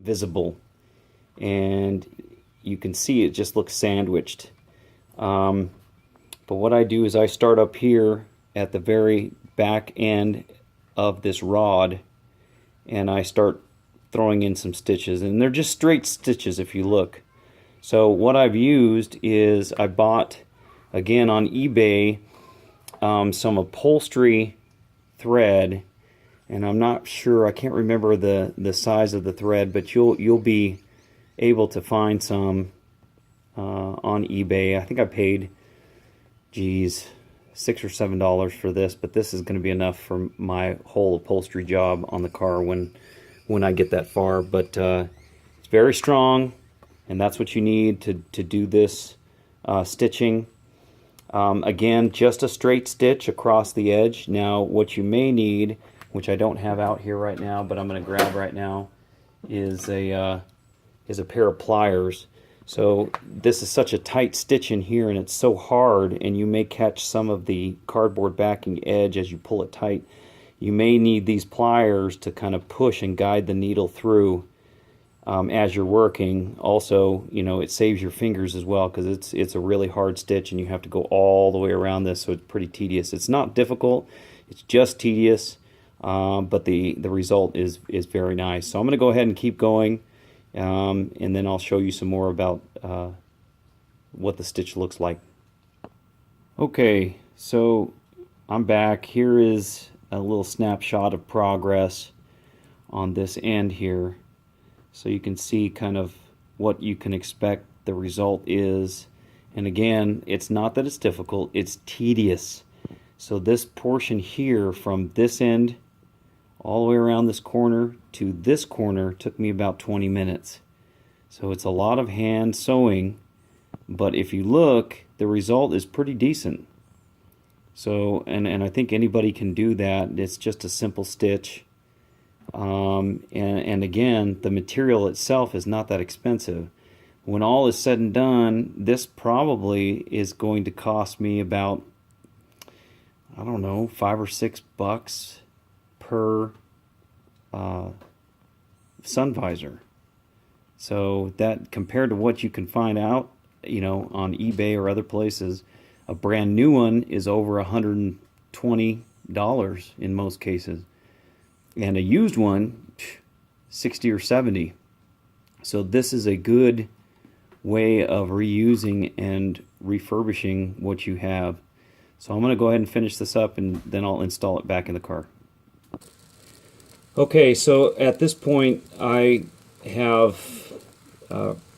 visible, and you can see it just looks sandwiched. But what I do is I start up here at the very back end of this rod, and I start throwing in some stitches, and they're just straight stitches if you look. So what I've used is I bought, again on eBay, some upholstery thread, and I'm not sure, I can't remember the size of the thread, but you'll be able to find some on eBay. I think I paid, geez, $6 or $7 for this, but this is going to be enough for my whole upholstery job on the car when I get that far. But it's very strong, and that's what you need to do this stitching. Again, just a straight stitch across the edge. Now what you may need, which I don't have out here right now, but I'm going to grab right now, is a pair of pliers. So this is such a tight stitch in here, and it's so hard, and you may catch some of the cardboard backing edge as you pull it tight. You may need these pliers to kind of push and guide the needle through as you're working. Also, you know, it saves your fingers as well, because it's a really hard stitch and you have to go all the way around this, so it's pretty tedious. It's not difficult, it's just tedious, but the result is very nice. So I'm going to go ahead and keep going, and then I'll show you some more about what the stitch looks like. Okay, so I'm back. Here is a little snapshot of progress on this end here, so you can see kind of what you can expect the result is. And again, it's not that it's difficult, it's tedious. So this portion here, from this end all the way around this corner to this corner, took me about 20 minutes. So it's a lot of hand sewing, but if you look, the result is pretty decent. So, and I think anybody can do that. It's just a simple stitch. And again, the material itself is not that expensive. When all is said and done, this probably is going to cost me about, I don't know, $5 or $6 per sun visor. So that, compared to what you can find out, you know, on eBay or other places, a brand new one is over $120 in most cases, and a used one, 60 or 70. So this is a good way of reusing and refurbishing what you have. So I'm going to go ahead and finish this up, and then I'll install it back in the car. Okay, so at this point I have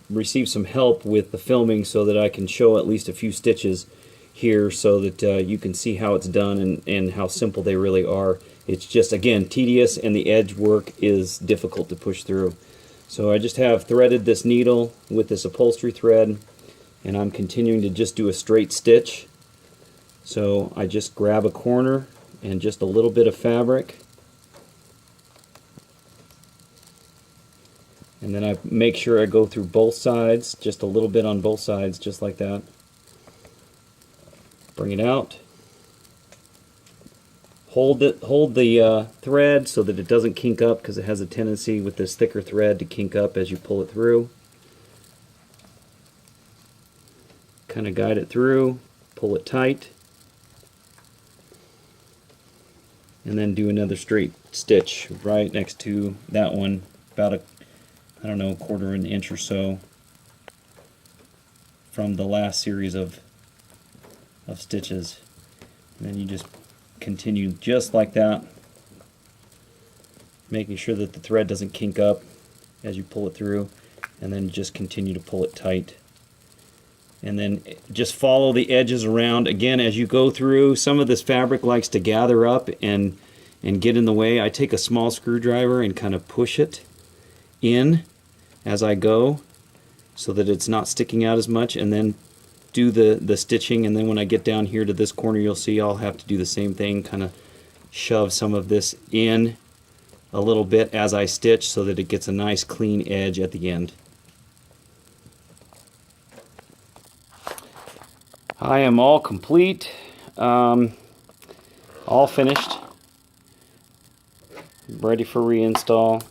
received some help with the filming so that I can show at least a few stitches here, so that you can see how it's done and how simple they really are. It's just, again, tedious, and the edge work is difficult to push through. So I just have threaded this needle with this upholstery thread, and I'm continuing to just do a straight stitch. So I just grab a corner and just a little bit of fabric, and then I make sure I go through both sides, just a little bit on both sides, just like that. Bring it out. Hold the thread so that it doesn't kink up, because it has a tendency with this thicker thread to kink up as you pull it through. Kind of guide it through, pull it tight, and then do another straight stitch right next to that one, about I don't know, quarter of an inch or so from the last series of stitches. And then you just continue just like that, making sure that the thread doesn't kink up as you pull it through, and then just continue to pull it tight. And then just follow the edges around. Again, as you go through, some of this fabric likes to gather up and get in the way. I take a small screwdriver and kind of push it in as I go so that it's not sticking out as much, and then do the stitching. And then when I get down here to this corner, you'll see I'll have to do the same thing, kind of shove some of this in a little bit as I stitch so that it gets a nice clean edge at the end. I am all complete, all finished, ready for reinstall.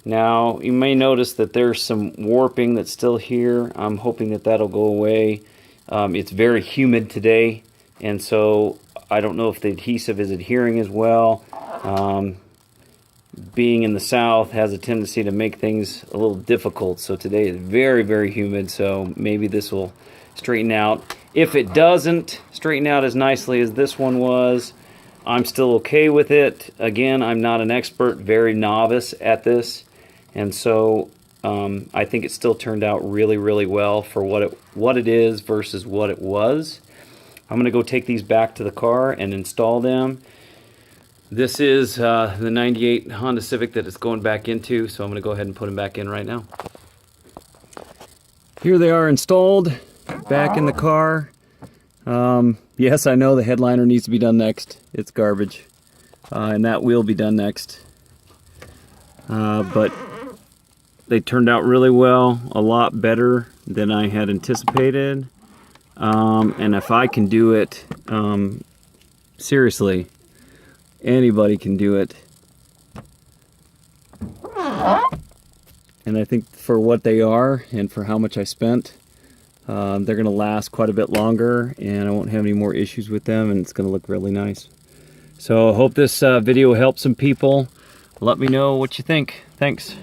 Now, you may notice that there's some warping that's still here. I'm hoping that that'll go away. It's very humid today, and so I don't know if the adhesive is adhering as well. Being in the south has a tendency to make things a little difficult, so today is very, very humid, so maybe this will straighten out. If it doesn't straighten out as nicely as this one was, I'm still okay with it. Again, I'm not an expert, very novice at this, and so I think it still turned out really, really well for what it is versus what it was. I'm going to go take these back to the car and install them. This is the 98 Honda Civic that it's going back into, so I'm going to go ahead and put them back in right now. Here they are installed, back in the car. Yes, I know the headliner needs to be done next. It's garbage. And that will be done next. But they turned out really well, a lot better than I had anticipated. And if I can do it, seriously, anybody can do it. And I think for what they are and for how much I spent, they're going to last quite a bit longer, and I won't have any more issues with them, and it's going to look really nice. So I hope this video helps some people. Let me know what you think. Thanks.